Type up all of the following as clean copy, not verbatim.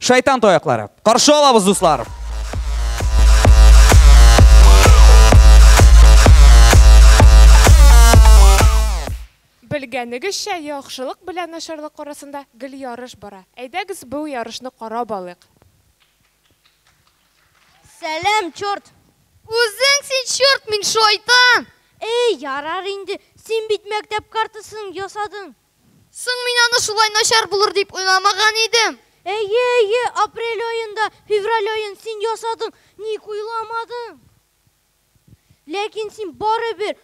Шайтан тояклары. Каршы алабыз, дуслар. Белгәнегезчә, яхшылык белән начарлык арасында гел ярыш бара. Әйдәгез бу ярышны карап алыйк. Сәлам, чорт. Үзең син чорт, мин шайтан. Эй, ярар инде. Син бит мәктәп картасын ясадың. Соң мин аны шулай начар булыр дип уйламаган идем. Әйе, апрель айында, февраль айын син ясадың. Ник уйламадың? Ләкин син барыбер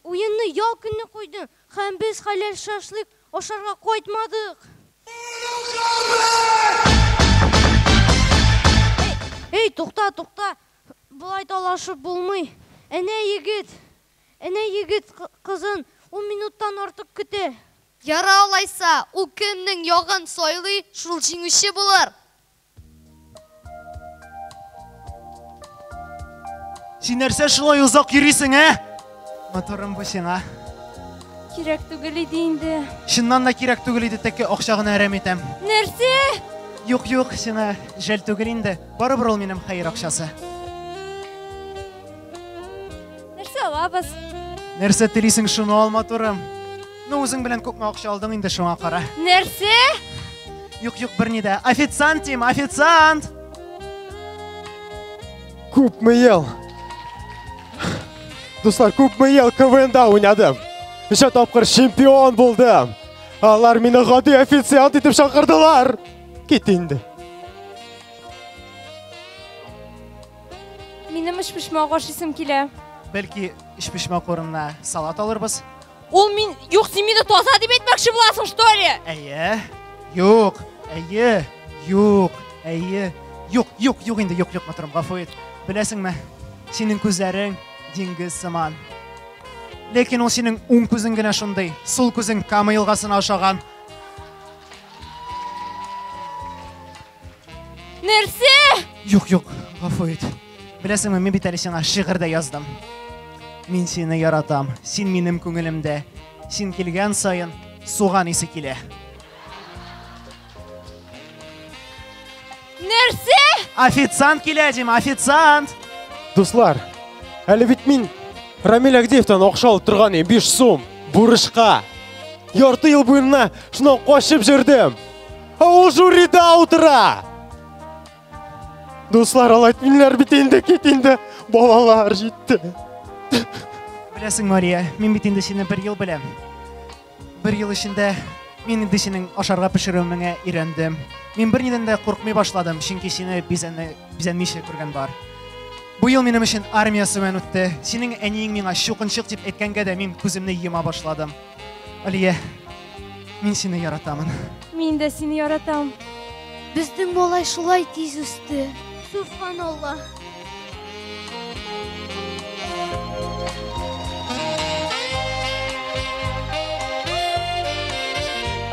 уенны ял көнне куйдың. Һәм без хәләл шашлык ашарга кайтмадык. Эй, тукта. Булай талашып булмый. Әнә егет кызын 10 минуттан артык көтә. Яра алайса, ул кемнең ягын сайлый, шул җиңүче булыр. Син нәрсә шулай узак йөрисең, Моторым бу сиңа. Кирәк түгел иде инде. Чыннан да кирәк түгел иде, тәкә акча гына әрәм итәм. Нәрсә? Юк, сиңа жәл түгел инде. Барыбер ул минем хәер акчасы. Нәрсә алабыз? Нәрсә телисең, шуны ал, моторым. Үзең белән күпме акча алдың инде, шуңа кара. Нәрсә? Юк, берни дә. Официант тим, официант. Күпме ел? Дуслар, күпме ел КВНда уйнадым. Ничә тапкыр чемпион булдым. Алар мине гади официант итеп чакырдылар. Кит инде. Минем эш-пешмәк ашыйсым килә. Бәлки эш-пешмәк урынына салат алырбыз. Ул мин, юк, син мине таза дип әйтмәкче буласың, что ли? Әйе. Юк. Юк инде, моторым, гафу ит. Беләсеңме? Синең күзләрең диңгез сыман. Ләкин ул синең уң күзең генә шундый. Сул күзең Кама елгасына ашаган. Нәрсә? Юк, гафу ит. Беләсеңме, мин бит әле сиңа шигырь яздым. Мин сине яратам. Син минем күңелемдә. Син килгән саен суган исе килә. Нәрсә? Официант килә, дим, официант. Дуслар, әле бит мин Рамил Агдиевтан акча алып торган 5 сум бурышка. Ярты ел буена шуны качып жүрдем. Ул жюрида утыра. Дуслар, алай минләр бит инде, кит инде. Балалар җитте. Беләсең, Мария, мин бит инде сине 1 ел беләм. 1 ел эчендә мин инде синең ашарга пешерүеңә өйрәндем. Мин бернидән дә куркмый башладым, чөнки сине бизәнмичә күргән бар. Бу ел минем өчен армия сыман үтте. Синең әниең миңа чукынчык дип әйткәнгә дә мин күземне йома башладым. Алия, мин сине яратамын. Мин дә сине яратам. Безнең малай шулай тиз үсте. Субханаллах.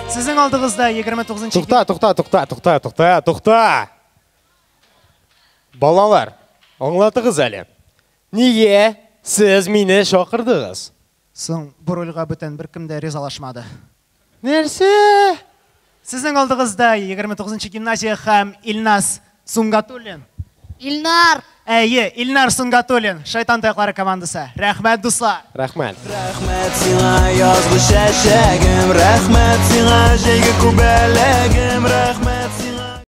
Сезнең алдыгызда 29-нчы... Тукта. Балалар, аңлатыгыз әле. Нигә сез мине чакырдыгыз? Соң бу рольгә бүтән беркем дә ризалашмады. Нәрсә? Сезнең алдыгызда 29-нчы гимназия һәм Илнас Сунгатуллин. Илнар. Әйе, Илнар Сунгатуллин, Шайтан тояклары командасы. Рәхмәт, дуслар. Рәхмәт. Рәхмәт сиңа язгы чәчәгем, рәхмәт сиңа җәйге күбәләк.